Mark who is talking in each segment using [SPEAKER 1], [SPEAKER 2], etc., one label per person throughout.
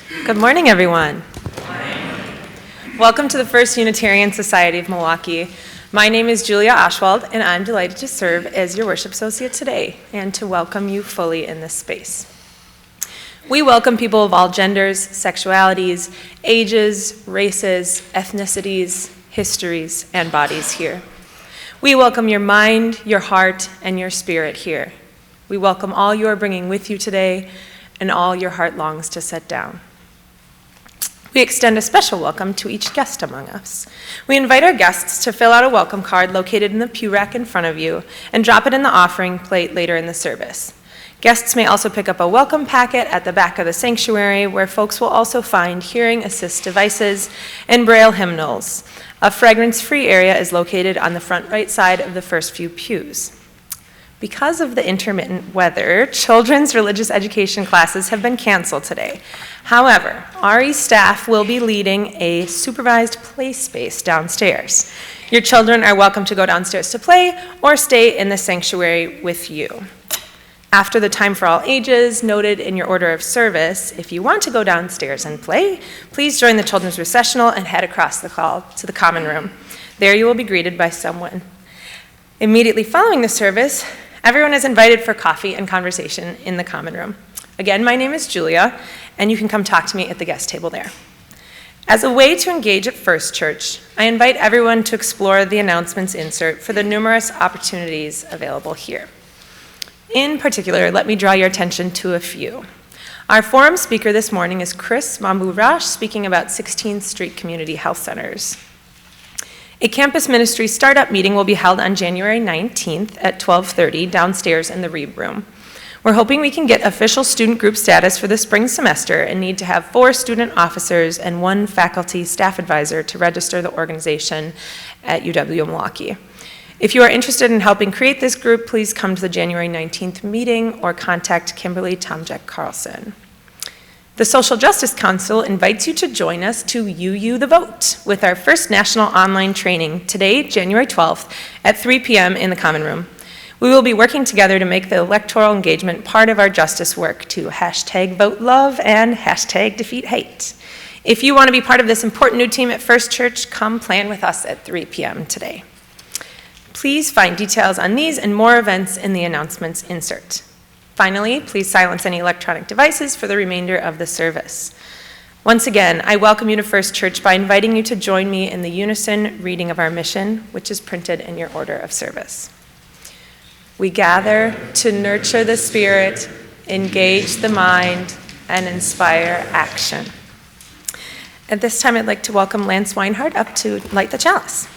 [SPEAKER 1] Good morning, everyone. Welcome to the First Unitarian Society of Milwaukee. My name is Julia Oshwald, and I'm delighted to serve as your worship associate today and to welcome you fully in this space. We welcome people of all genders, sexualities, ages, races, ethnicities, histories, and bodies here. We welcome your mind, your heart, and your spirit here. We welcome all you are bringing with you today and all your heart longs to set down. We extend a special welcome to each guest among us. We invite our guests to fill out a welcome card located in the pew rack in front of you and drop it in the offering plate later in the service. Guests may also pick up a welcome packet at the back of the sanctuary, where folks will also find hearing assist devices and Braille hymnals. A fragrance-free area is located on the front right side of the first few pews. Because of the intermittent weather, children's religious education classes have been canceled today. However, RE staff will be leading a supervised play space downstairs. Your children are welcome to go downstairs to play or stay in the sanctuary with you. After the time for all ages noted in your order of service, if you want to go downstairs and play, please join the children's recessional and head across the hall to the common room. There you will be greeted by someone. Immediately following the service, everyone is invited for coffee and conversation in the common room. Again, my name is Julia, and you can come talk to me at the guest table there. As a way to engage at First Church, I invite everyone to explore the announcements insert for the numerous opportunities available here. In particular, let me draw your attention to a few. Our forum speaker this morning is Chris Mambu-Rash, speaking about 16th Street Community Health Centers. A campus ministry startup meeting will be held on January 19th at 12:30 downstairs in the Reeb Room. We're hoping we can get official student group status for the spring semester and need to have 4 student officers and 1 faculty staff advisor to register the organization at UW-Milwaukee. If you are interested in helping create this group, please come to the January 19th meeting or contact Kimberly Tomjack Carlson. The Social Justice Council invites you to join us to UU the Vote with our first national online training today, January 12th at 3 p.m. in the Common Room. We will be working together to make the electoral engagement part of our justice work to #VoteLove and #DefeatHate. If you want to be part of this important new team at First Church, come plan with us at 3 p.m. today. Please find details on these and more events in the announcements insert. Finally, please silence any electronic devices for the remainder of the service. Once again, I welcome you to First Church by inviting you to join me in the unison reading of our mission, which is printed in your order of service. We gather to nurture the spirit, engage the mind, and inspire action. At this time, I'd like to welcome Lance Weinhardt up to light the chalice.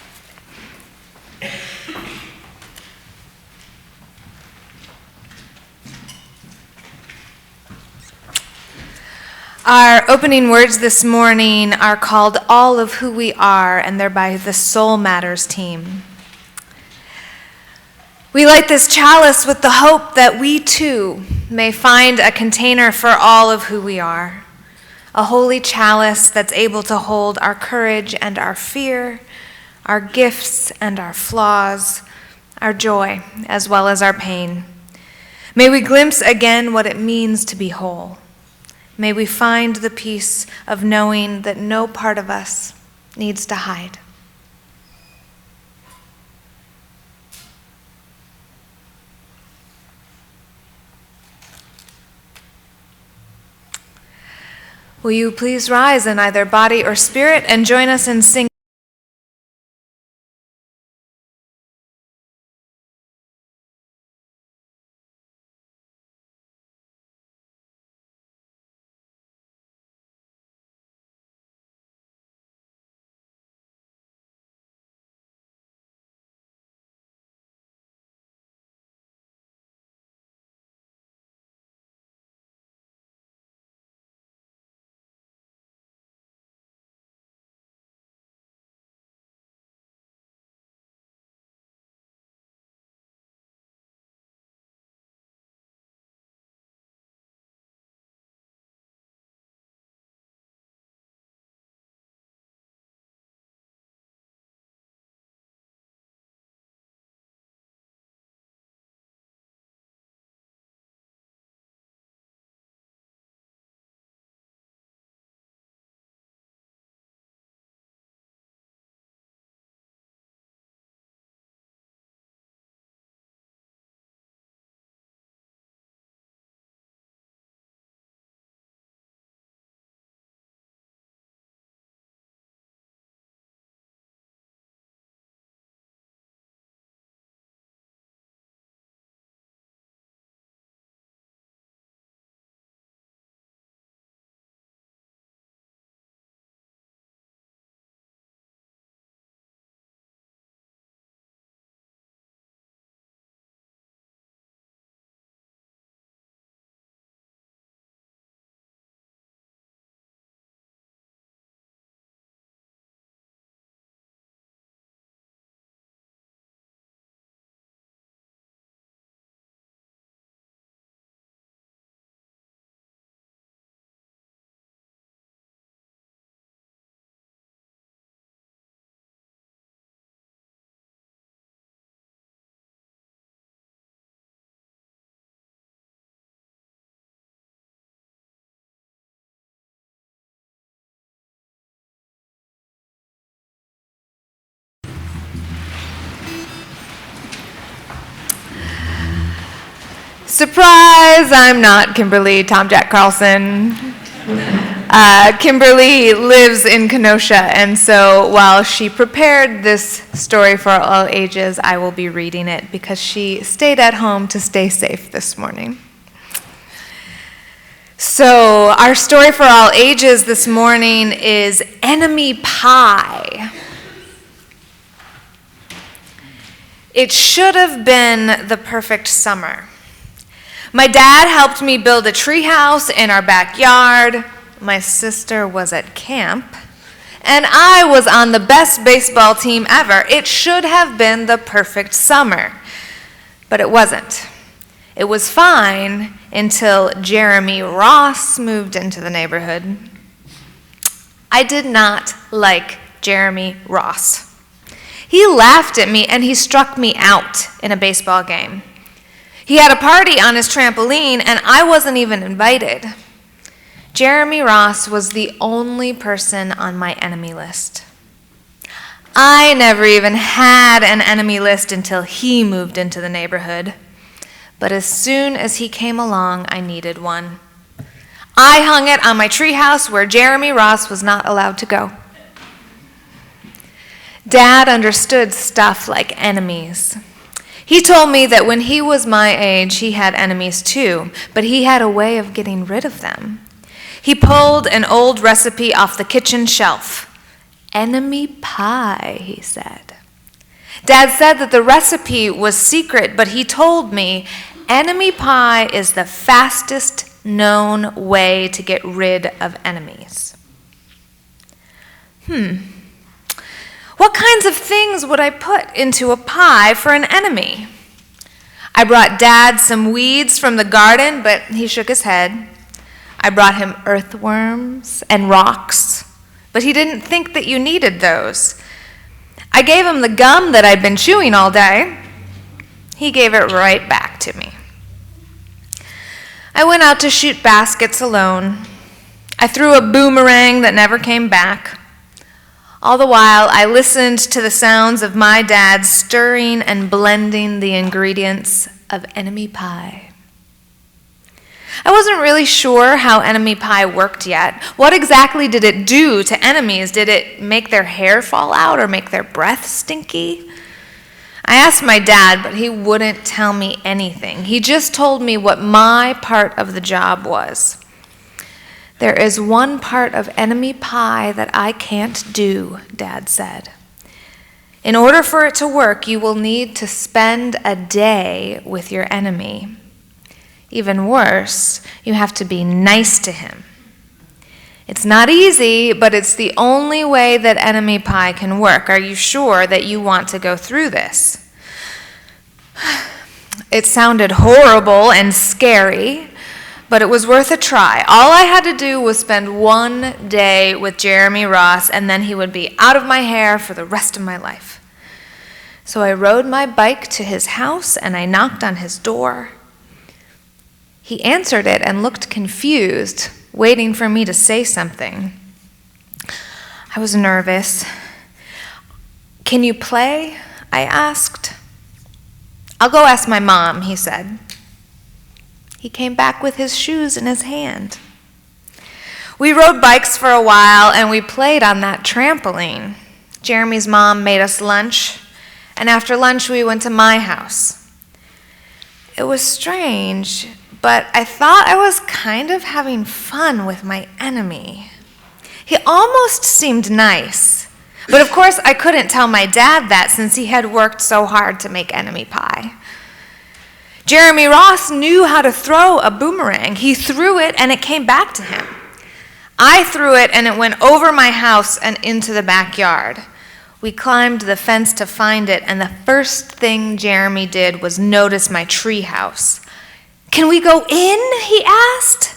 [SPEAKER 2] Our opening words this morning are called All of Who We Are, and they're by the Soul Matters team. We light this chalice with the hope that we too may find a container for all of who we are, a holy chalice that's able to hold our courage and our fear, our gifts and our flaws, our joy as well as our pain. May we glimpse again what it means to be whole. May we find the peace of knowing that no part of us needs to hide. Will you please rise in either body or spirit and join us in singing? Surprise, I'm not Kimberly Tom Jack Carlson. Kimberly lives in Kenosha, and so while she prepared this story for all ages, I will be reading it because she stayed at home to stay safe this morning. So our story for all ages this morning is Enemy Pie. It should have been the perfect summer. My dad helped me build a treehouse in our backyard. My sister was at camp, and I was on the best baseball team ever. It should have been the perfect summer, but it wasn't. It was fine until Jeremy Ross moved into the neighborhood. I did not like Jeremy Ross. He laughed at me and he struck me out in a baseball game. He had a party on his trampoline and I wasn't even invited. Jeremy Ross was the only person on my enemy list. I never even had an enemy list until he moved into the neighborhood. But as soon as he came along, I needed one. I hung it on my treehouse where Jeremy Ross was not allowed to go. Dad understood stuff like enemies. He told me that when he was my age, he had enemies too, but he had a way of getting rid of them. He pulled an old recipe off the kitchen shelf. Enemy pie, he said. Dad said that the recipe was secret, but he told me enemy pie is the fastest known way to get rid of enemies. What kinds of things would I put into a pie for an enemy? I brought Dad some weeds from the garden, but he shook his head. I brought him earthworms and rocks, but he didn't think that you needed those. I gave him the gum that I'd been chewing all day. He gave it right back to me. I went out to shoot baskets alone. I threw a boomerang that never came back. All the while, I listened to the sounds of my dad stirring and blending the ingredients of enemy pie. I wasn't really sure how enemy pie worked yet. What exactly did it do to enemies? Did it make their hair fall out or make their breath stinky? I asked my dad, but he wouldn't tell me anything. He just told me what my part of the job was. There is one part of enemy pie that I can't do, Dad said. In order for it to work, you will need to spend a day with your enemy. Even worse, you have to be nice to him. It's not easy, but it's the only way that enemy pie can work. Are you sure that you want to go through this? It sounded horrible and scary, but it was worth a try. All I had to do was spend one day with Jeremy Ross, and then he would be out of my hair for the rest of my life. So I rode my bike to his house, and I knocked on his door. He answered it and looked confused, waiting for me to say something. I was nervous. "Can you play?" I asked. "I'll go ask my mom," he said. He came back with his shoes in his hand. We rode bikes for a while, and we played on that trampoline. Jeremy's mom made us lunch, and after lunch we went to my house. It was strange, but I thought I was kind of having fun with my enemy. He almost seemed nice, but of course I couldn't tell my dad that since he had worked so hard to make enemy pie. Jeremy Ross knew how to throw a boomerang. He threw it and it came back to him. I threw it and it went over my house and into the backyard. We climbed the fence to find it, and the first thing Jeremy did was notice my tree house. "Can we go in?" he asked.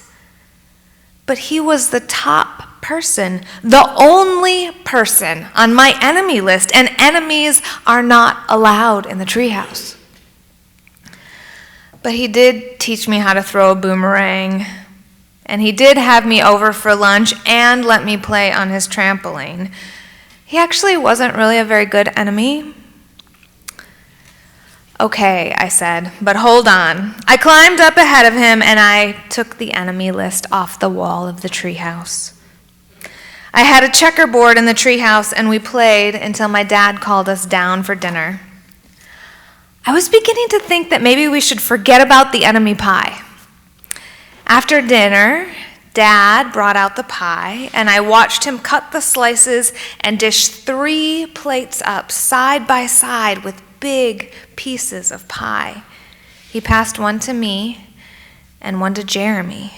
[SPEAKER 2] But he was the top person, the only person on my enemy list, and enemies are not allowed in the treehouse. But he did teach me how to throw a boomerang, and he did have me over for lunch and let me play on his trampoline. He actually wasn't really a very good enemy. Okay, I said, but hold on. I climbed up ahead of him and I took the enemy list off the wall of the treehouse. I had a checkerboard in the treehouse and we played until my dad called us down for dinner. I was beginning to think that maybe we should forget about the enemy pie. After dinner, Dad brought out the pie, and I watched him cut the slices and dish 3 plates up side by side with big pieces of pie. He passed one to me and one to Jeremy.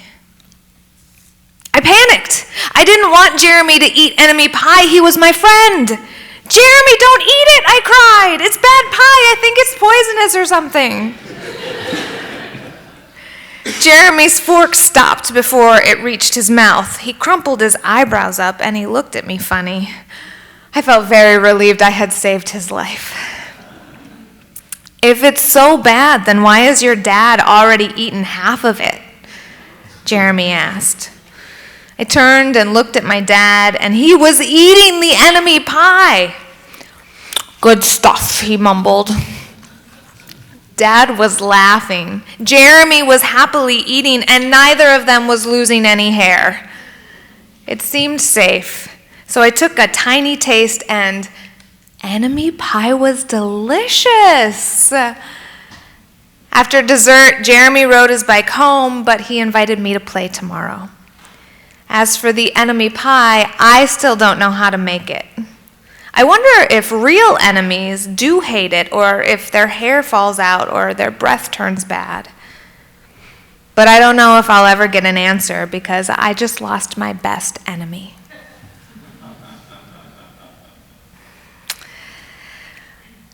[SPEAKER 2] I panicked. I didn't want Jeremy to eat enemy pie. He was my friend. Jeremy, don't eat it, I cried. It's bad pie. I think it's poisonous or something. Jeremy's fork stopped before it reached his mouth. He crumpled his eyebrows up and he looked at me funny. I felt very relieved I had saved his life. If it's so bad, then why has your dad already eaten half of it? Jeremy asked. I turned and looked at my dad, and he was eating the enemy pie. Good stuff, he mumbled. Dad was laughing. Jeremy was happily eating, and neither of them was losing any hair. It seemed safe, so I took a tiny taste, and enemy pie was delicious. After dessert, Jeremy rode his bike home, but he invited me to play tomorrow. As for the enemy pie, I still don't know how to make it. I wonder if real enemies do hate it, or if their hair falls out, or their breath turns bad. But I don't know if I'll ever get an answer, because I just lost my best enemy.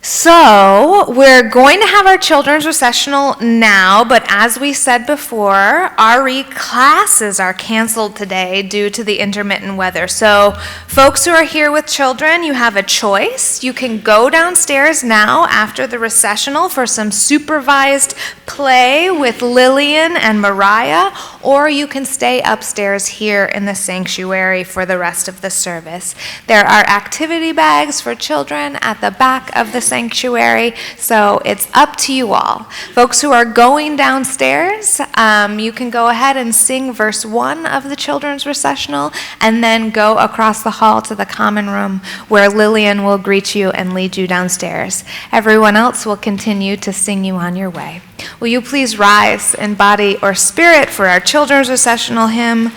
[SPEAKER 2] So, we're going to have our children's recessional now, but as we said before, RE classes are canceled today due to the intermittent weather. So, folks who are here with children, you have a choice. You can go downstairs now after the recessional for some supervised play with Lillian and Mariah, or you can stay upstairs here in the sanctuary for the rest of the service. There are activity bags for children at the back of the sanctuary, so it's up to you all. Folks who are going downstairs, you can go ahead and sing verse 1 of the children's recessional, and then go across the hall to the common room where Lillian will greet you and lead you downstairs. Everyone else will continue to sing you on your way. Will you please rise in body or spirit for our children's recessional hymn?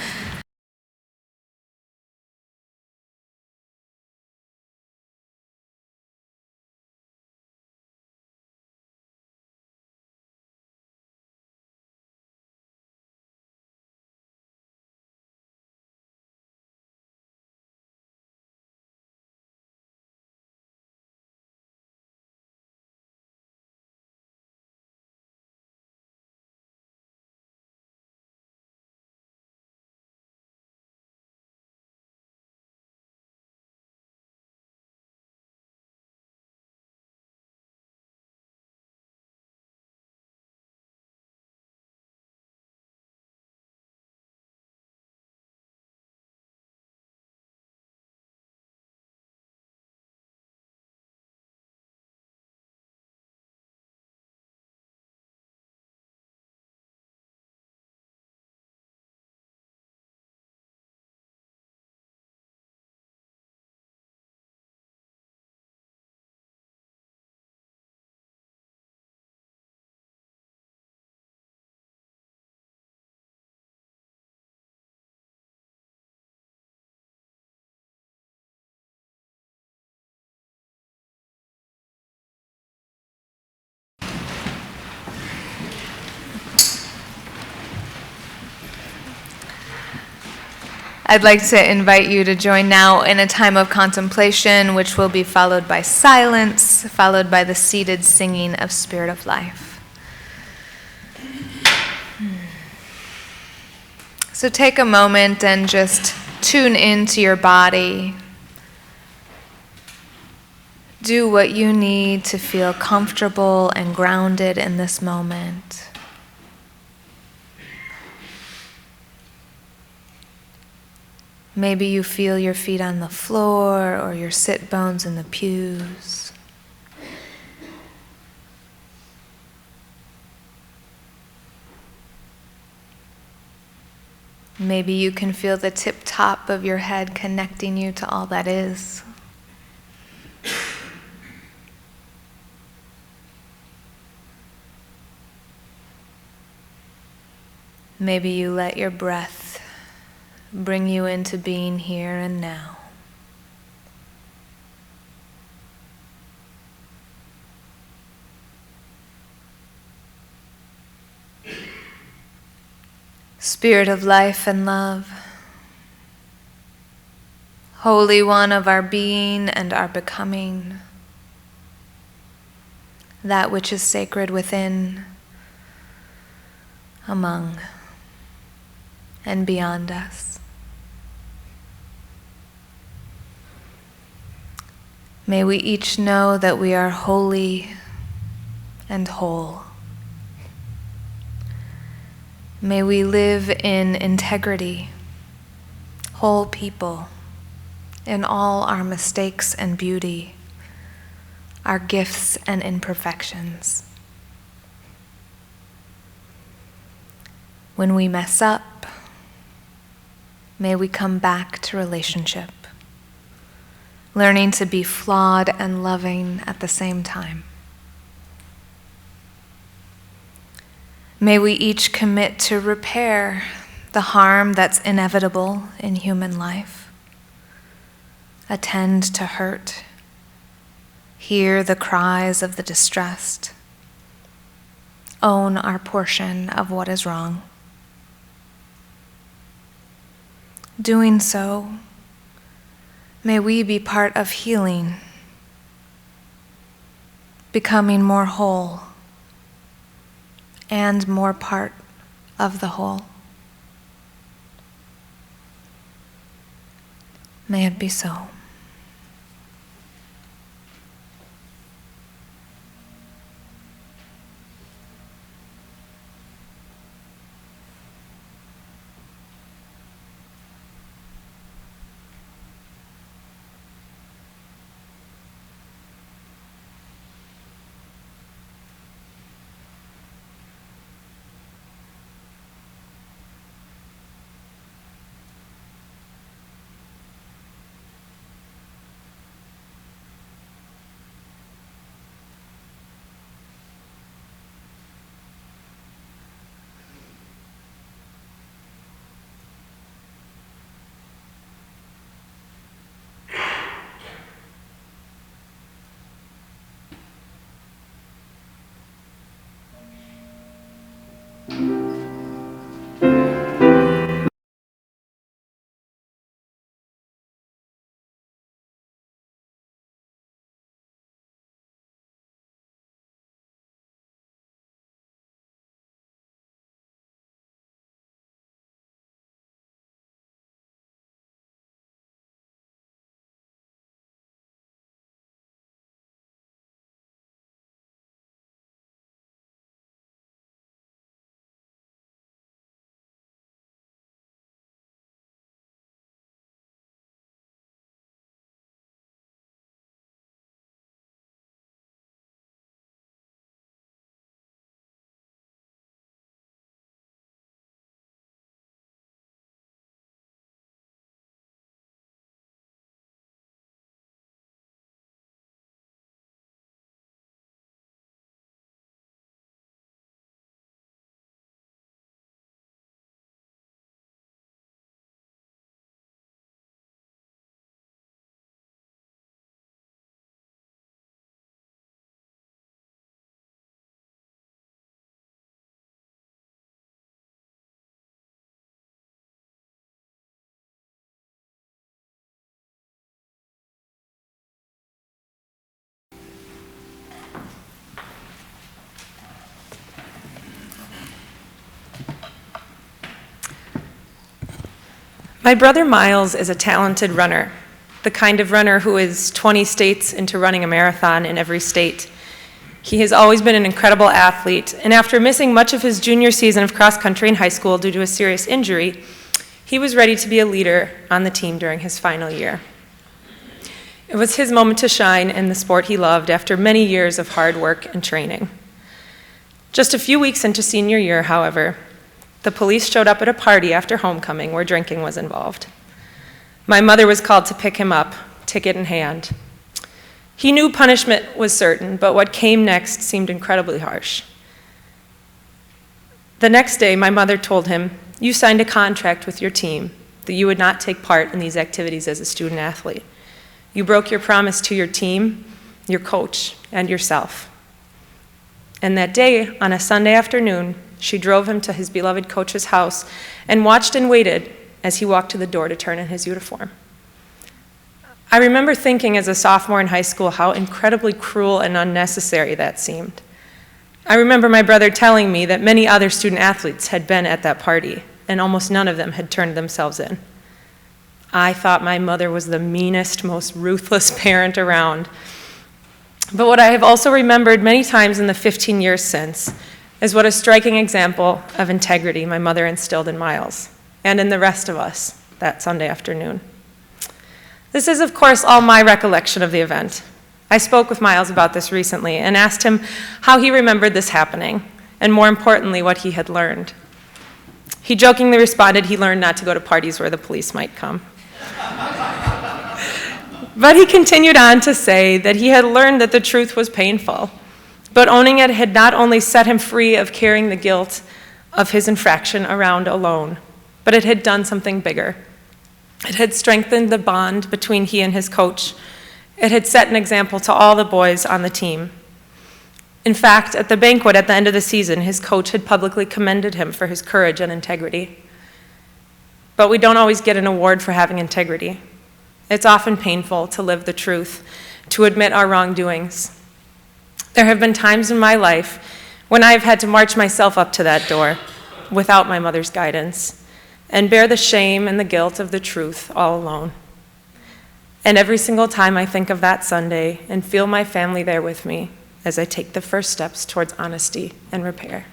[SPEAKER 2] I'd like to invite you to join now in a time of contemplation, which will be followed by silence, followed by the seated singing of Spirit of Life. So take a moment and just tune into your body. Do what you need to feel comfortable and grounded in this moment. Maybe you feel your feet on the floor or your sit bones in the pews. Maybe you can feel the tip top of your head connecting you to all that is. Maybe you let your breath bring you into being here and now. Spirit of life and love, Holy One of our being and our becoming, that which is sacred within, among, and beyond us. May we each know that we are holy and whole. May we live in integrity, whole people, in all our mistakes and beauty, our gifts and imperfections. When we mess up, may we come back to relationship, learning to be flawed and loving at the same time. May we each commit to repair the harm that's inevitable in human life, attend to hurt, hear the cries of the distressed, own our portion of what is wrong. Doing so, may we be part of healing, becoming more whole, and more part of the whole. May it be so.
[SPEAKER 1] My brother Miles is a talented runner, the kind of runner who is 20 states into running a marathon in every state. He has always been an incredible athlete, and after missing much of his junior season of cross country in high school due to a serious injury, he was ready to be a leader on the team during his final year. It was his moment to shine in the sport he loved after many years of hard work and training. Just a few weeks into senior year, however, The police showed up at a party after homecoming where drinking was involved. My mother was called to pick him up, ticket in hand. He knew punishment was certain, but what came next seemed incredibly harsh. The next day, my mother told him, "You signed a contract with your team that you would not take part in these activities as a student athlete. You broke your promise to your team, your coach, and yourself." And that day, on a Sunday afternoon, she drove him to his beloved coach's house and watched and waited as he walked to the door to turn in his uniform. I remember thinking as a sophomore in high school how incredibly cruel and unnecessary that seemed. I remember my brother telling me that many other student athletes had been at that party, and almost none of them had turned themselves in. I thought my mother was the meanest, most ruthless parent around. But what I have also remembered many times in the 15 years since is what a striking example of integrity my mother instilled in Miles, and in the rest of us that Sunday afternoon. This is, of course, all my recollection of the event. I spoke with Miles about this recently and asked him how he remembered this happening, and more importantly, what he had learned. He jokingly responded he learned not to go to parties where the police might come. But he continued on to say that he had learned that the truth was painful, but owning it had not only set him free of carrying the guilt of his infraction around alone, but it had done something bigger. It had strengthened the bond between he and his coach. It had set an example to all the boys on the team. In fact, at the banquet at the end of the season, his coach had publicly commended him for his courage and integrity. But we don't always get an award for having integrity. It's often painful to live the truth, to admit our wrongdoings. There have been times in my life when I have had to march myself up to that door without my mother's guidance and bear the shame and the guilt of the truth all alone. And every single time I think of that Sunday and feel my family there with me as I take the first steps towards honesty and repair.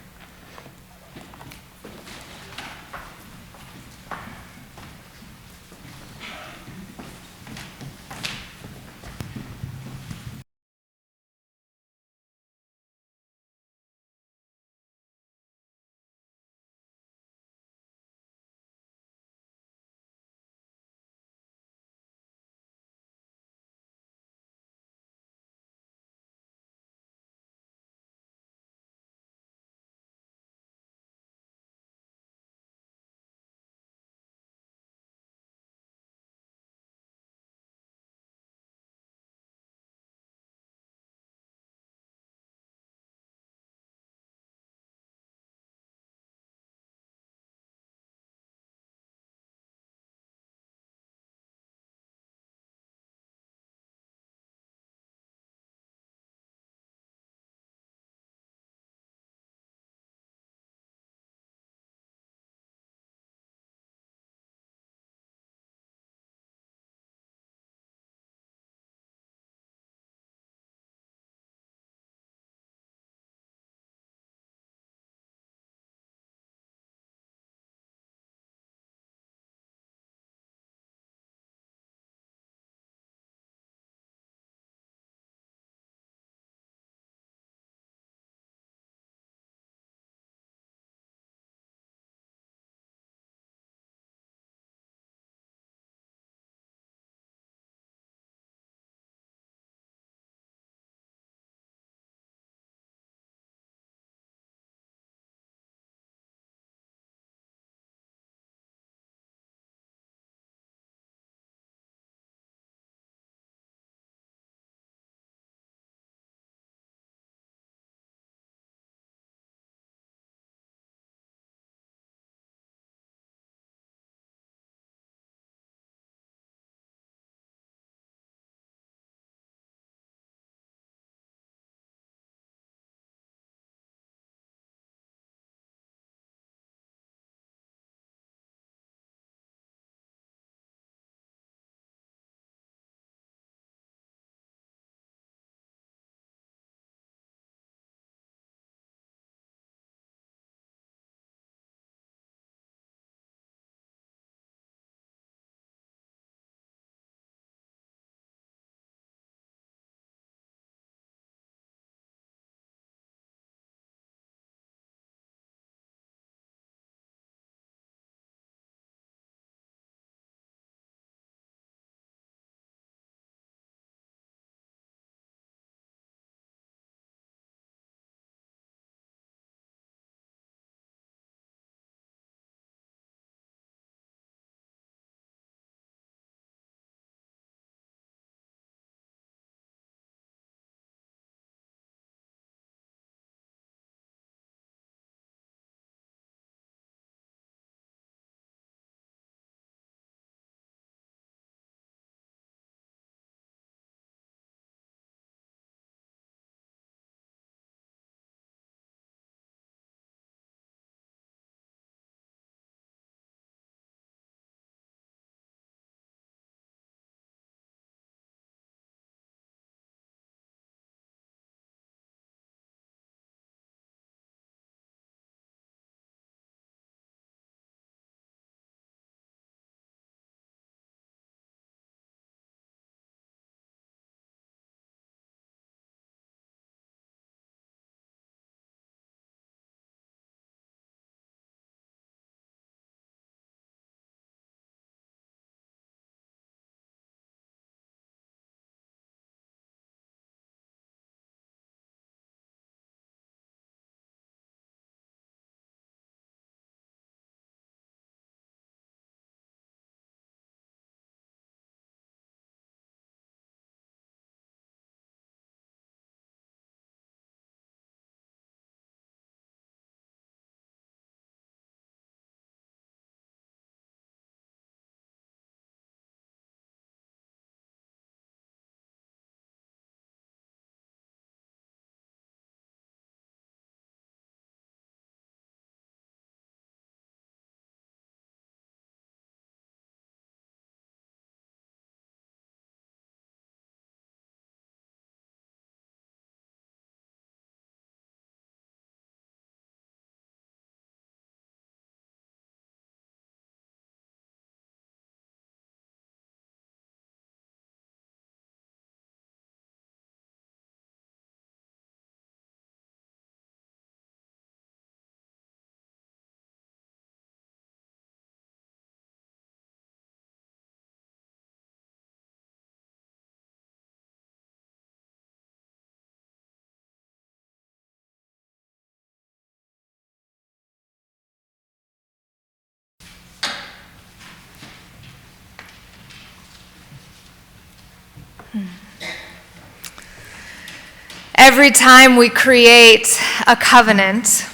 [SPEAKER 2] Every time we create a covenant,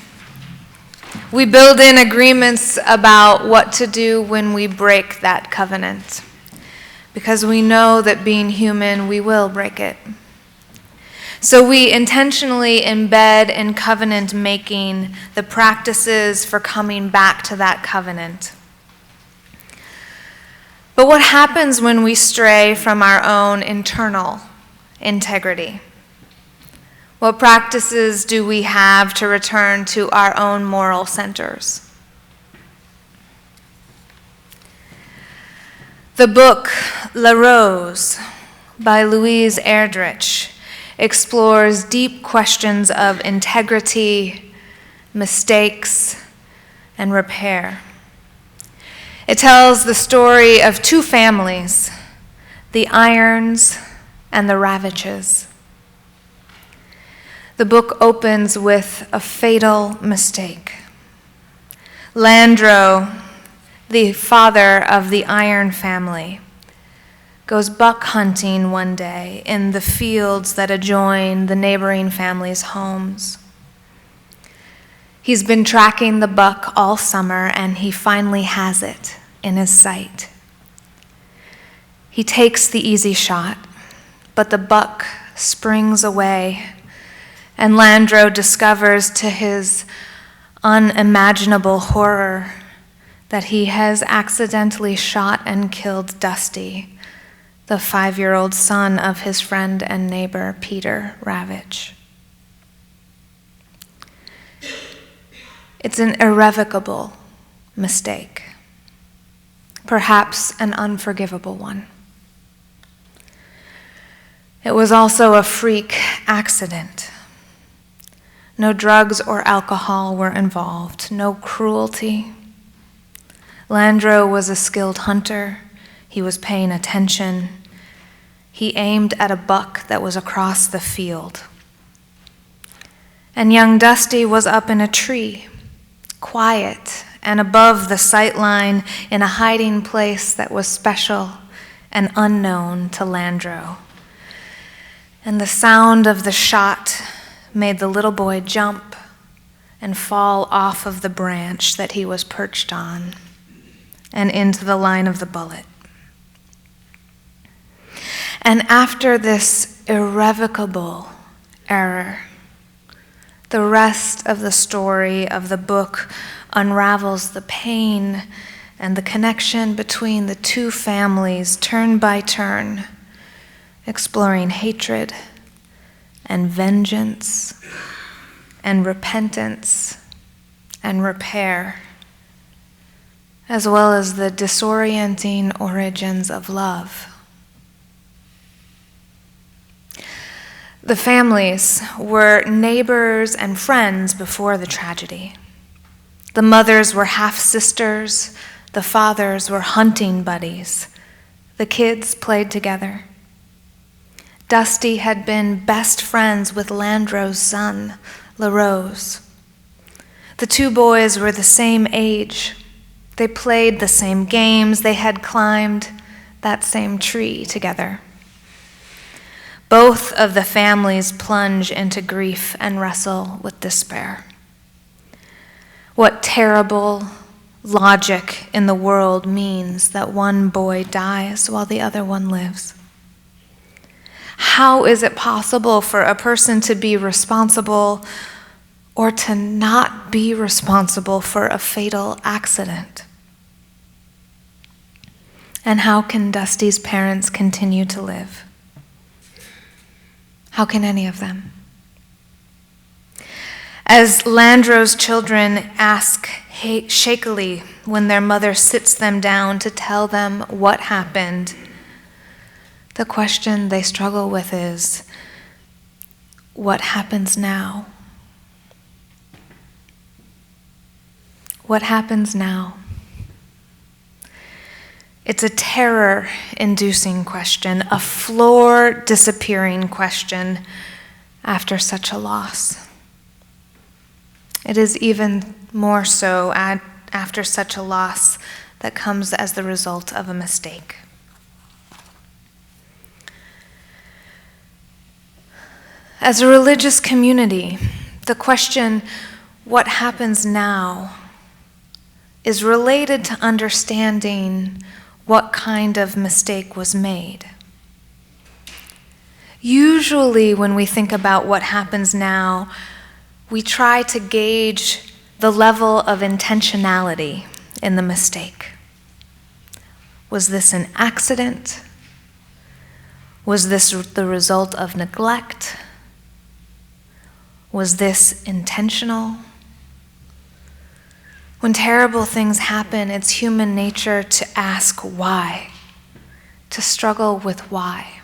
[SPEAKER 2] we build in agreements about what to do when we break that covenant, because we know that being human, we will break it. So we intentionally embed in covenant making the practices for coming back to that covenant. But what happens when we stray from our own internal integrity? What practices do we have to return to our own moral centers? The book La Rose by Louise Erdrich explores deep questions of integrity, mistakes, and repair. It tells the story of two families, the Irons and the Ravages. The book opens with a fatal mistake. Landro, the father of the Iron family, goes buck hunting one day in the fields that adjoin the neighboring families' homes. He's been tracking the buck all summer, and he finally has it in his sight. He takes the easy shot, but the buck springs away, and Landro discovers to his unimaginable horror that he has accidentally shot and killed Dusty, the 5-year-old son of his friend and neighbor, Peter Ravitch. It's an irrevocable mistake, perhaps an unforgivable one. It was also a freak accident. No drugs or alcohol were involved, no cruelty. Landro was a skilled hunter. He was paying attention. He aimed at a buck that was across the field. And young Dusty was up in a tree, quiet and above the sight line in a hiding place that was special and unknown to Landro. And the sound of the shot made the little boy jump and fall off of the branch that he was perched on and into the line of the bullet. And after this irrevocable error, the rest of the story of the book unravels the pain and the connection between the two families turn by turn, exploring hatred and vengeance and repentance and repair, as well as the disorienting origins of love. The families were neighbors and friends before the tragedy. The mothers were half-sisters, the fathers were hunting buddies. The kids played together. Dusty had been best friends with Landro's son, La Rose. The two boys were the same age. They played the same games. They had climbed that same tree together. Both of the families plunge into grief and wrestle with despair. What terrible logic in the world means that one boy dies while the other one lives? How is it possible for a person to be responsible or to not be responsible for a fatal accident? And how can Dusty's parents continue to live? How can any of them? As Landro's children ask shakily when their mother sits them down to tell them what happened, the question they struggle with is, what happens now? What happens now? It's a terror-inducing question, a floor-disappearing question after such a loss. It is even more so after such a loss that comes as the result of a mistake. As a religious community, the question, what happens now, is related to understanding what kind of mistake was made. Usually, when we think about what happens now, we try to gauge the level of intentionality in the mistake. Was this an accident? Was this the result of neglect? Was this intentional? When terrible things happen, it's human nature to ask why, to struggle with why.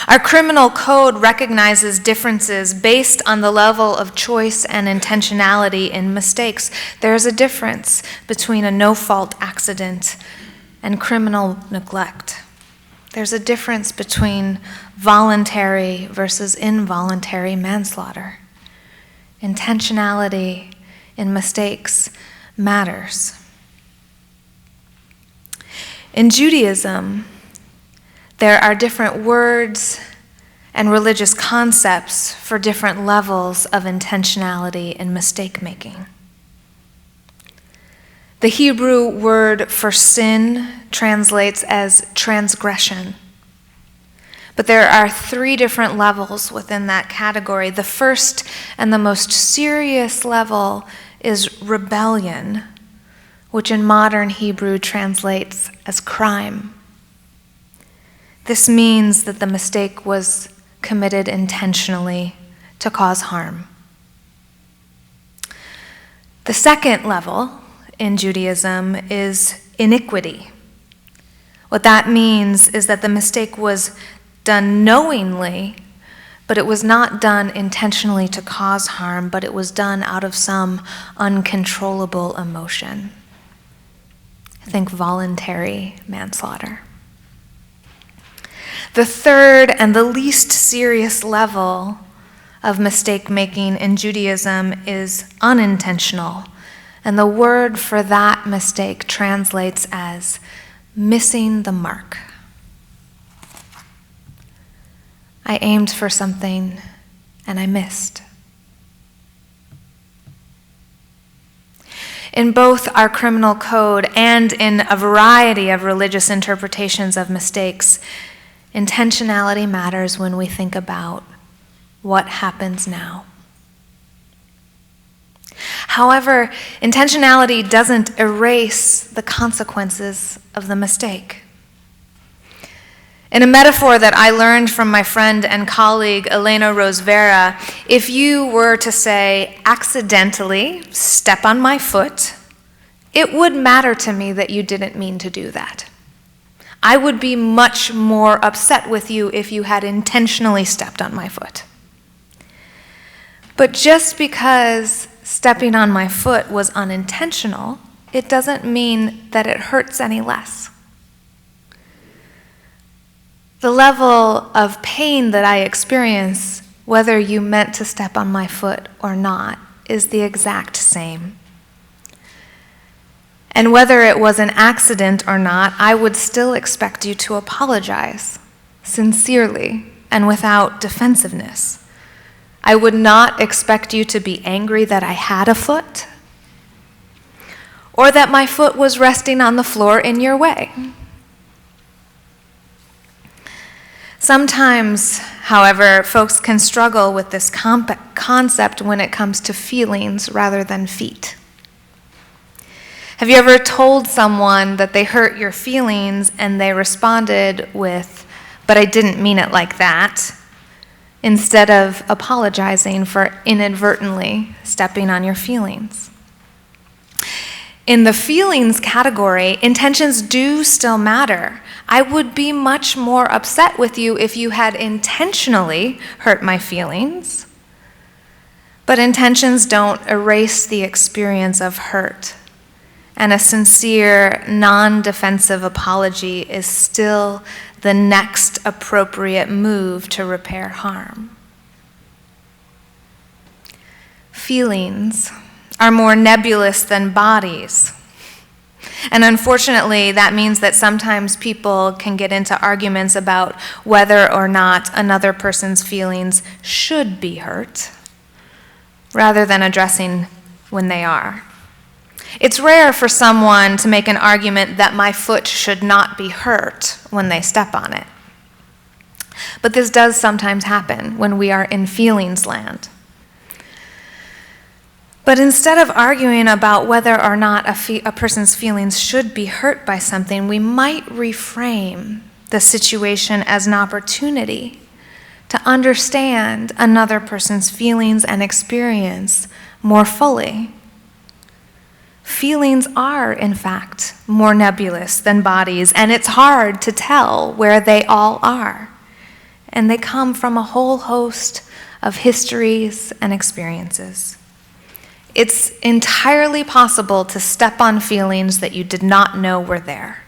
[SPEAKER 2] Our criminal code recognizes differences based on the level of choice and intentionality in mistakes. There's a difference between a no-fault accident and criminal neglect. There's a difference between voluntary versus involuntary manslaughter. Intentionality in mistakes matters. In Judaism, there are different words and religious concepts for different levels of intentionality in mistake-making. The Hebrew word for sin translates as transgression. But there are 3 different levels within that category. The first and the most serious level is rebellion, which in modern Hebrew translates as crime. This means that the mistake was committed intentionally to cause harm. The second level in Judaism is iniquity. What that means is that the mistake was done knowingly, but it was not done intentionally to cause harm, but it was done out of some uncontrollable emotion. Think voluntary manslaughter. The third and the least serious level of mistake-making in Judaism is unintentional, and the word for that mistake translates as missing the mark. I aimed for something and I missed. In both our criminal code and in a variety of religious interpretations of mistakes, intentionality matters when we think about what happens now. However, intentionality doesn't erase the consequences of the mistake. In a metaphor that I learned from my friend and colleague Elena Rose Vera, if you were to say, accidentally step on my foot, it would matter to me that you didn't mean to do that. I would be much more upset with you if you had intentionally stepped on my foot. But just because stepping on my foot was unintentional, it doesn't mean that it hurts any less. The level of pain that I experience, whether you meant to step on my foot or not, is the exact same. And whether it was an accident or not, I would still expect you to apologize, sincerely and without defensiveness. I would not expect you to be angry that I had a foot, or that my foot was resting on the floor in your way. Sometimes, however, folks can struggle with this concept when it comes to feelings rather than feet. Have you ever told someone that they hurt your feelings and they responded with, "But I didn't mean it like that," instead of apologizing for inadvertently stepping on your feelings? In the feelings category, intentions do still matter. I would be much more upset with you if you had intentionally hurt my feelings. But intentions don't erase the experience of hurt. And a sincere, non-defensive apology is still the next appropriate move to repair harm. Feelings are more nebulous than bodies. And unfortunately, that means that sometimes people can get into arguments about whether or not another person's feelings should be hurt, rather than addressing when they are. It's rare for someone to make an argument that my foot should not be hurt when they step on it. But this does sometimes happen when we are in feelings land. But instead of arguing about whether or not a person's feelings should be hurt by something, we might reframe the situation as an opportunity to understand another person's feelings and experience more fully. Feelings are, in fact, more nebulous than bodies, and it's hard to tell where they all are. And they come from a whole host of histories and experiences. It's entirely possible to step on feelings that you did not know were there.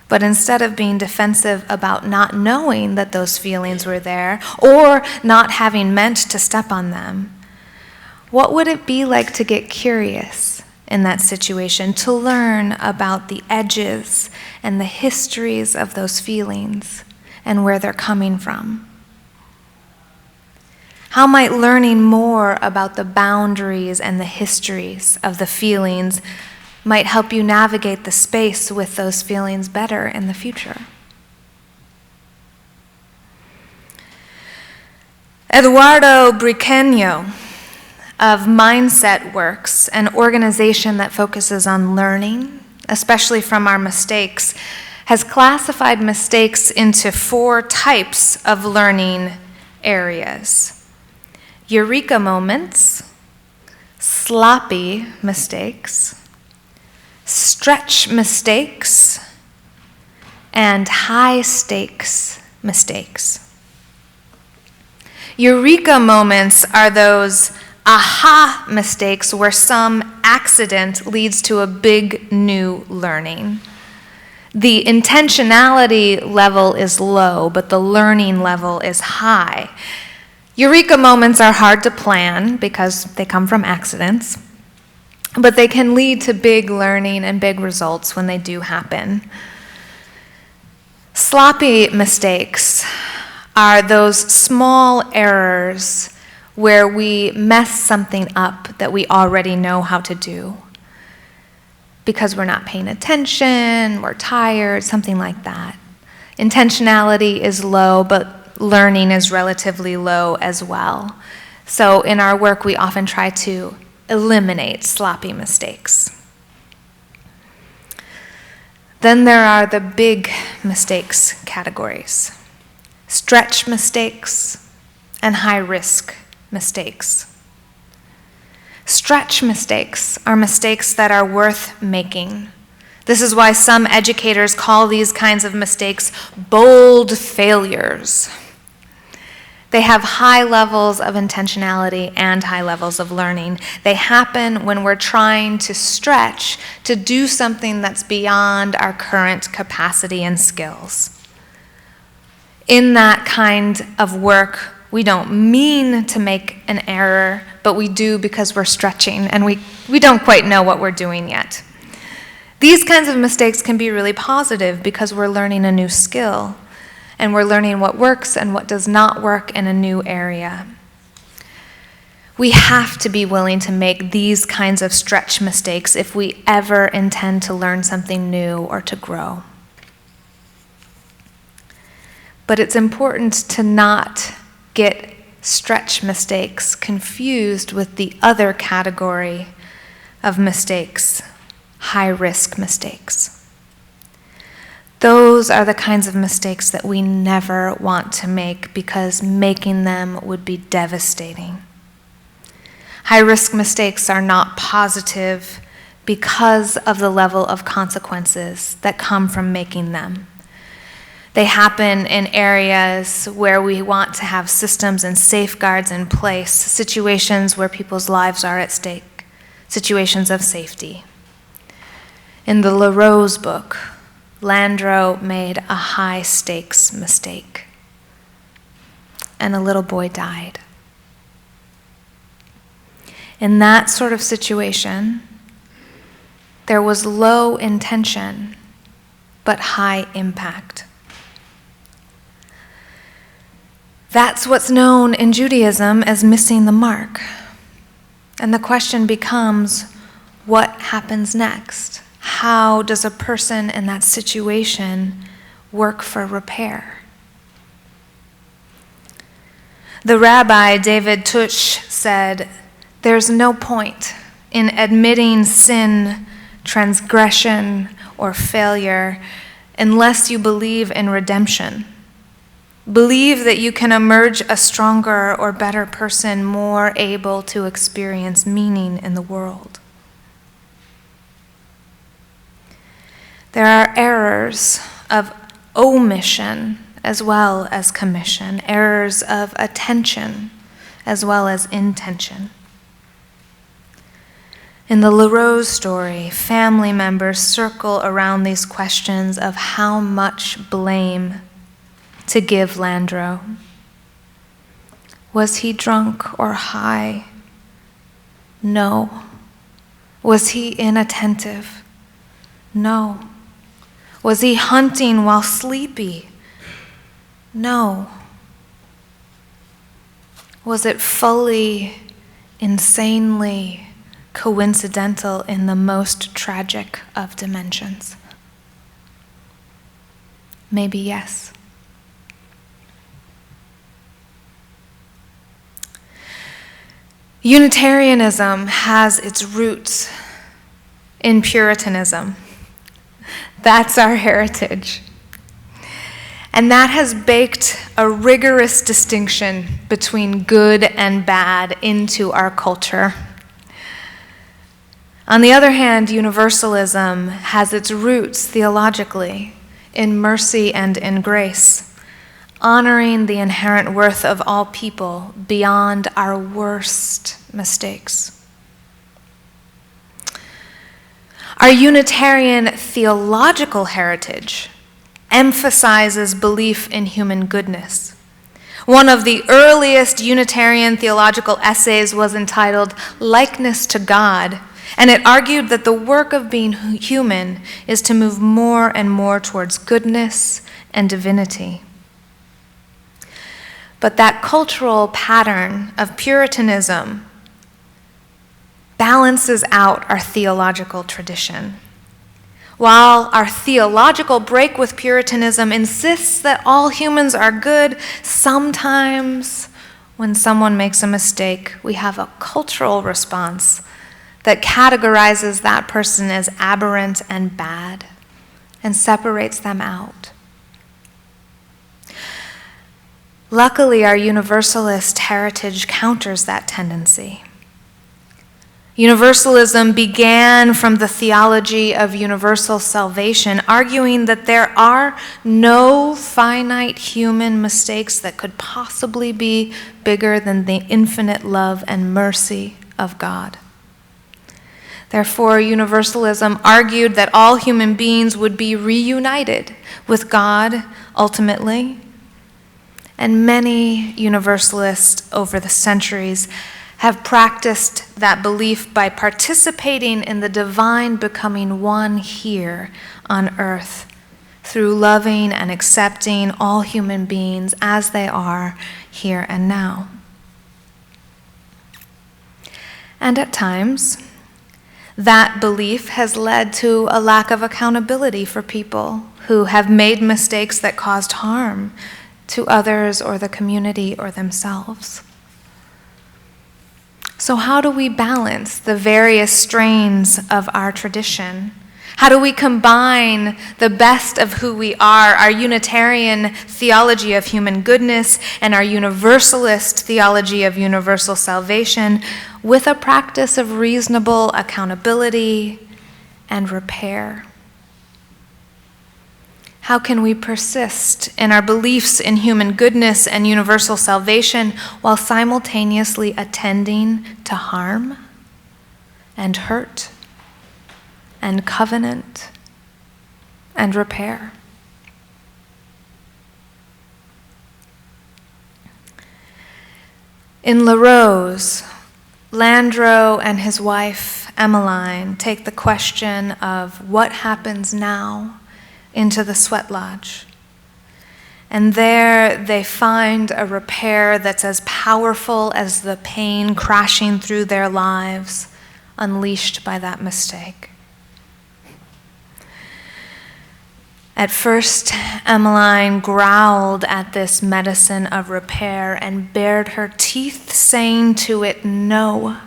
[SPEAKER 2] But instead of being defensive about not knowing that those feelings were there, or not having meant to step on them, what would it be like to get curious in that situation, to learn about the edges and the histories of those feelings and where they're coming from? How might learning more about the boundaries and the histories of the feelings might help you navigate the space with those feelings better in the future? Eduardo Briceño of Mindset Works, an organization that focuses on learning, especially from our mistakes, has classified mistakes into 4 types of learning areas: eureka moments, sloppy mistakes, stretch mistakes, and high-stakes mistakes. Eureka moments are those aha mistakes where some accident leads to a big new learning. The intentionality level is low, but the learning level is high. Eureka moments are hard to plan because they come from accidents, but they can lead to big learning and big results when they do happen. Sloppy mistakes are those small errors where we mess something up that we already know how to do because we're not paying attention, we're tired, something like that. Intentionality is low, but learning is relatively low as well. So in our work, we often try to eliminate sloppy mistakes. Then there are the big mistakes categories: stretch mistakes and high-risk mistakes. Stretch mistakes are mistakes that are worth making. This is why some educators call these kinds of mistakes bold failures. They have high levels of intentionality and high levels of learning. They happen when we're trying to stretch to do something that's beyond our current capacity and skills. In that kind of work, we don't mean to make an error, but we do because we're stretching and we don't quite know what we're doing yet. These kinds of mistakes can be really positive because we're learning a new skill and we're learning what works and what does not work in a new area. We have to be willing to make these kinds of stretch mistakes if we ever intend to learn something new or to grow. But it's important to not get stretch mistakes confused with the other category of mistakes, high-risk mistakes. Those are the kinds of mistakes that we never want to make because making them would be devastating. High-risk mistakes are not positive because of the level of consequences that come from making them. They happen in areas where we want to have systems and safeguards in place, situations where people's lives are at stake, situations of safety. In the LaRose book, Landro made a high-stakes mistake, and a little boy died. In that sort of situation, There was low intention, but high impact. That's what's known in Judaism as missing the mark. And the question becomes, what happens next? How does a person in that situation work for repair? The rabbi David Tush said, "There's no point in admitting sin, transgression, or failure unless you believe in redemption. Believe that you can emerge a stronger or better person, more able to experience meaning in the world." There are errors of omission as well as commission, errors of attention as well as intention. In the LaRose story, family members circle around these questions of how much blame to give Landro. Was he drunk or high? No. Was he inattentive? No. Was he hunting while sleepy? No. Was it fully, insanely coincidental in the most tragic of dimensions? Maybe yes. Unitarianism has its roots in Puritanism. That's our heritage. And that has baked a rigorous distinction between good and bad into our culture. On the other hand, Universalism has its roots theologically in mercy and in grace, honoring the inherent worth of all people beyond our worst mistakes. Our Unitarian theological heritage emphasizes belief in human goodness. One of the earliest Unitarian theological essays was entitled "Likeness to God," and it argued that the work of being human is to move more and more towards goodness and divinity. But that cultural pattern of Puritanism balances out our theological tradition. While our theological break with Puritanism insists that all humans are good, sometimes when someone makes a mistake, we have a cultural response that categorizes that person as aberrant and bad and separates them out. Luckily, our Universalist heritage counters that tendency. Universalism began from the theology of universal salvation, arguing that there are no finite human mistakes that could possibly be bigger than the infinite love and mercy of God. Therefore, Universalism argued that all human beings would be reunited with God ultimately. And many Universalists over the centuries have practiced that belief by participating in the divine becoming one here on earth through loving and accepting all human beings as they are here and now. And at times, that belief has led to a lack of accountability for people who have made mistakes that caused harm to others or the community or themselves. So how do we balance the various strains of our tradition? How do we combine the best of who we are, our Unitarian theology of human goodness and our Universalist theology of universal salvation, with a practice of reasonable accountability and repair? How can we persist in our beliefs in human goodness and universal salvation while simultaneously attending to harm and hurt and covenant and repair? In LaRose, Landro and his wife Emmeline take the question of what happens now into the sweat lodge. And there they find a repair that's as powerful as the pain crashing through their lives, unleashed by that mistake. At first, Emmeline growled at this medicine of repair and bared her teeth, saying to it, "No,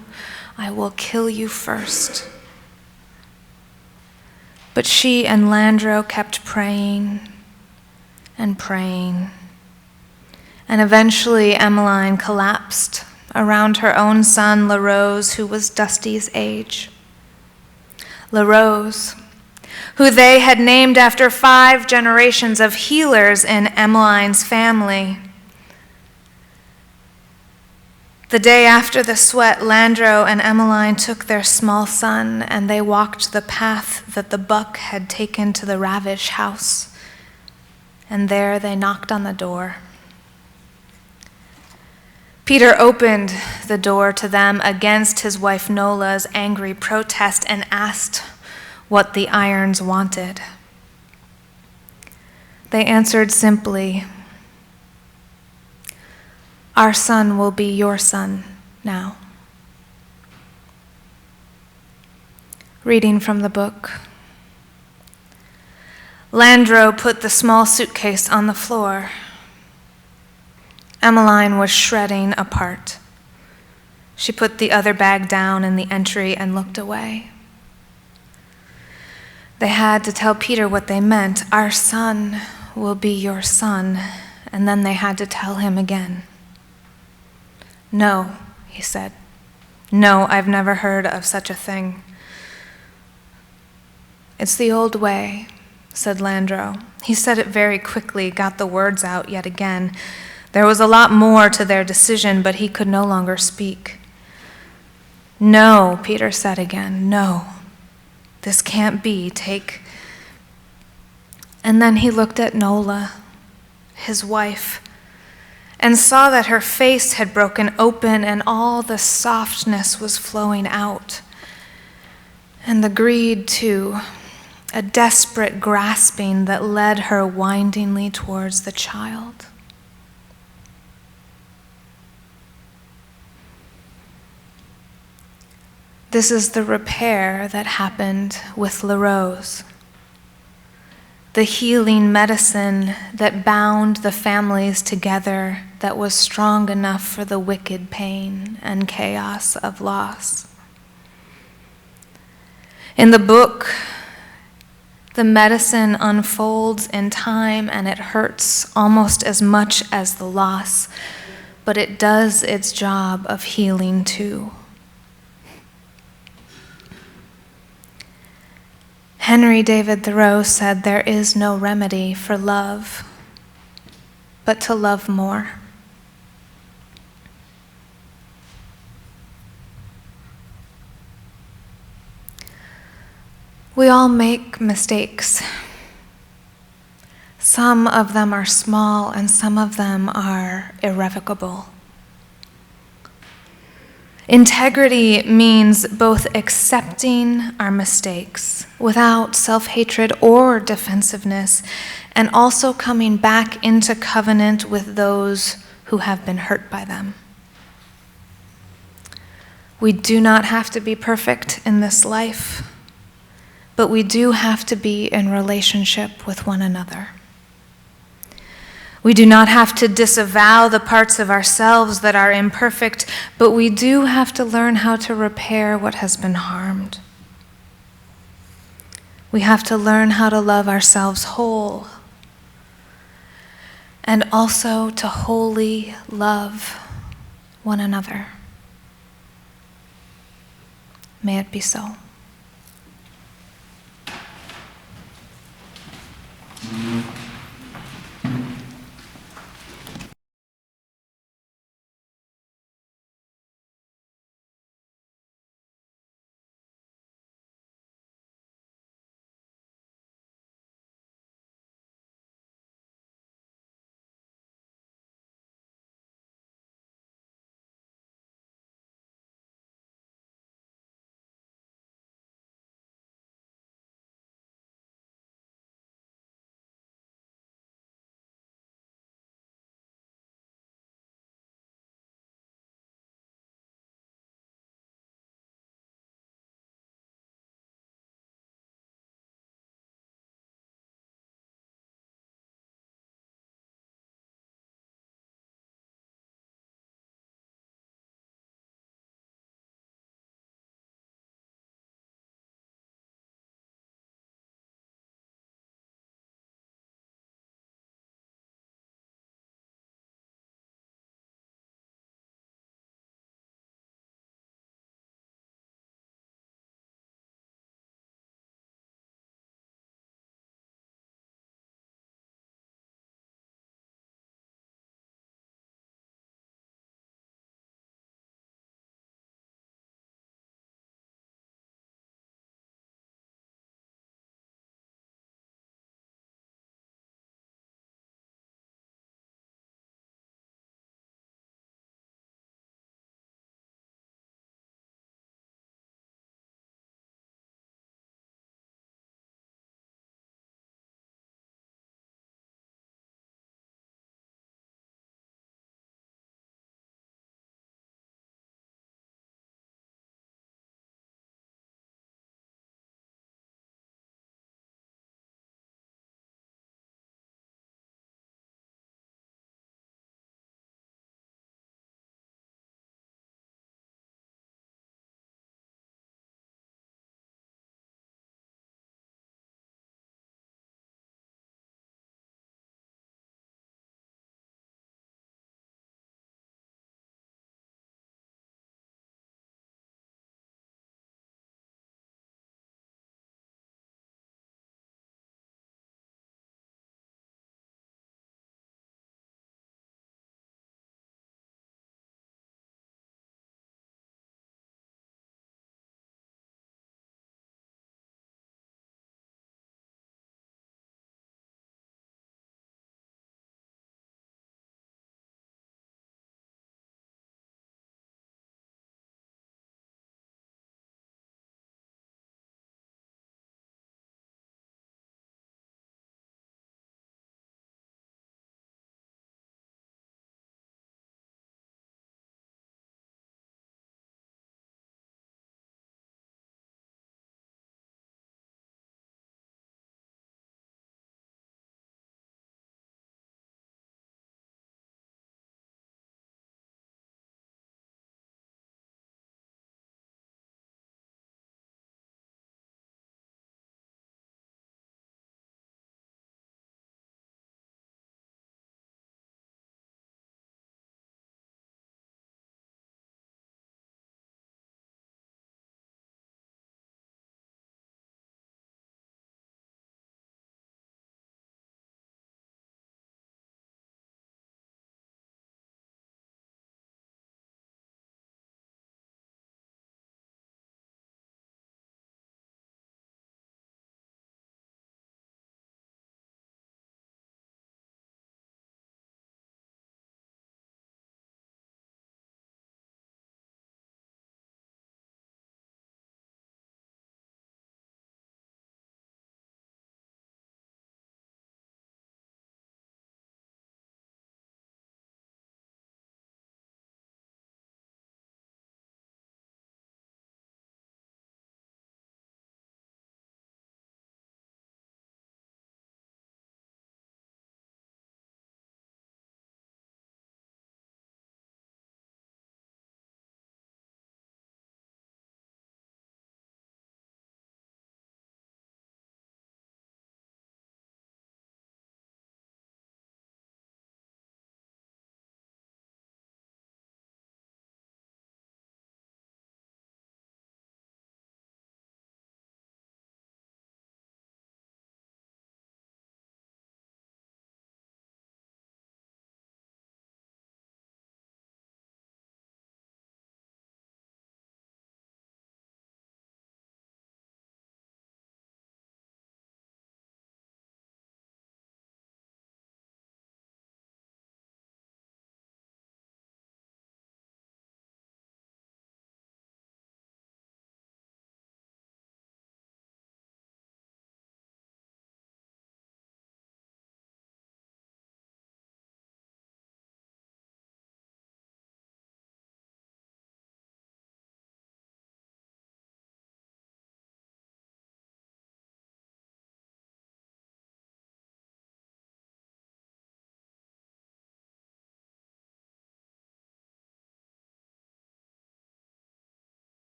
[SPEAKER 2] I will kill you first." But she and Landro kept praying and praying, and eventually Emmeline collapsed around her own son, LaRose, who was Dusty's age. LaRose, who they had named after 5 generations of healers in Emmeline's family. The day after the sweat, Landro and Emmeline took their small son, and they walked the path that the buck had taken to the Ravish house. And there they knocked on the door. Peter opened the door to them against his wife Nola's angry protest and asked what the Irons wanted. They answered simply, "Our son will be your son now." Reading from the book. Landro put the small suitcase on the floor. Emmeline was shredding apart. She put the other bag down in the entry and looked away. They had to tell Peter what they meant. "Our son will be your son." And then they had to tell him again. "No," he said. "No, I've never heard of such a thing." "It's the old way," said Landro. He said it very quickly, got the words out yet again. There was a lot more to their decision, but he could no longer speak. "No," Peter said again. "No. This can't be. Take..." And then he looked at Nola, his wife, and saw that her face had broken open and all the softness was flowing out. And the greed, too, a desperate grasping that led her windingly towards the child. This is the repair that happened with LaRose. The healing medicine that bound the families together, that was strong enough for the wicked pain and chaos of loss. In the book, the medicine unfolds in time and it hurts almost as much as the loss, but it does its job of healing too. Henry David Thoreau said, "There is no remedy for love, but to love more." We all make mistakes. Some of them are small and some of them are irrevocable. Integrity means both accepting our mistakes without self-hatred or defensiveness, and also coming back into covenant with those who have been hurt by them. We do not have to be perfect in this life, but we do have to be in relationship with one another. We do not have to disavow the parts of ourselves that are imperfect, but we do have to learn how to repair what has been harmed. We have to learn how to love ourselves whole, and also to wholly love one another. May it be so.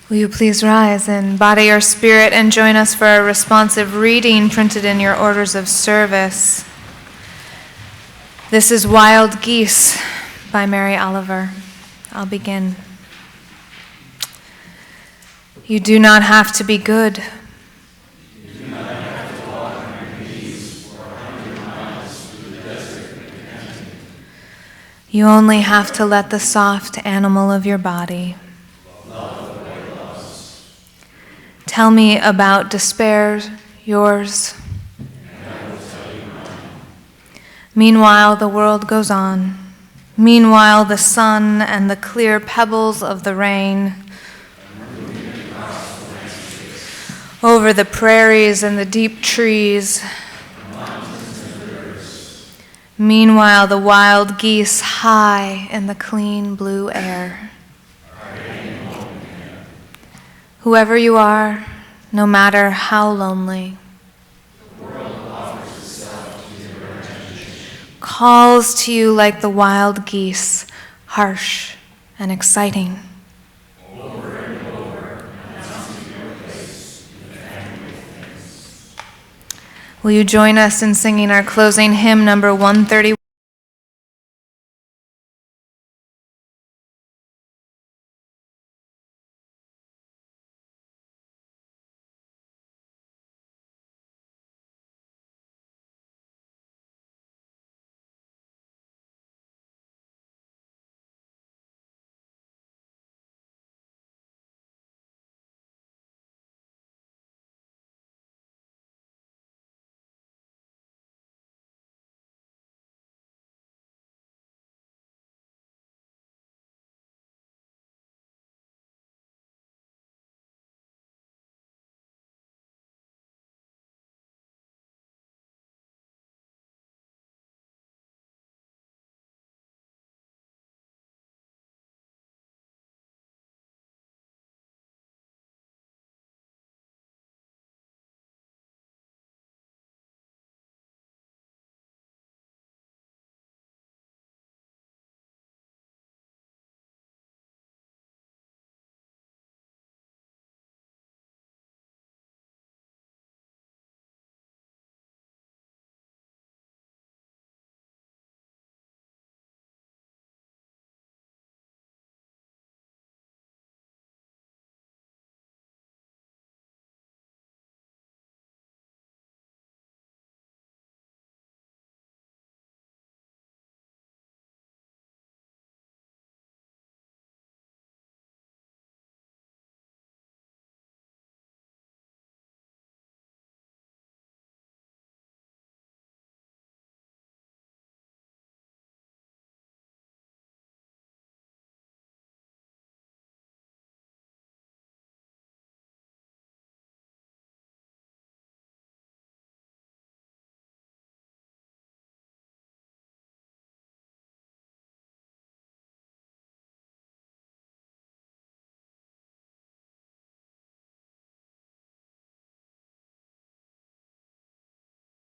[SPEAKER 2] Will you please rise in body or spirit and join us for a responsive reading printed in your orders of service. This is Wild Geese by Mary Oliver. I'll begin. You do not have to be good.
[SPEAKER 3] You do not have to walk on your knees for 100 miles through the desert of Kentucky.
[SPEAKER 2] You only have to let the soft animal of your body
[SPEAKER 3] Love the way loves.
[SPEAKER 2] tell me about despair, yours.
[SPEAKER 3] And I will tell you mine.
[SPEAKER 2] Meanwhile, the world goes on. Meanwhile, the sun and the clear pebbles of the rain over the prairies and the deep trees. Meanwhile, the wild geese high in the clean blue air. Whoever you are, no matter how lonely, calls to you like the wild geese, harsh and exciting.
[SPEAKER 3] Over and over, announcing your place in the family of things.
[SPEAKER 2] Will you join us in singing our closing hymn, number 131?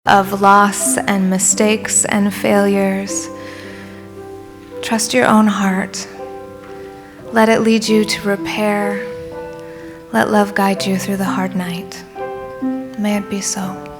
[SPEAKER 2] Of loss and mistakes and failures. Trust your own heart. Let it lead you to repair. Let love guide you through the hard night. May it be so.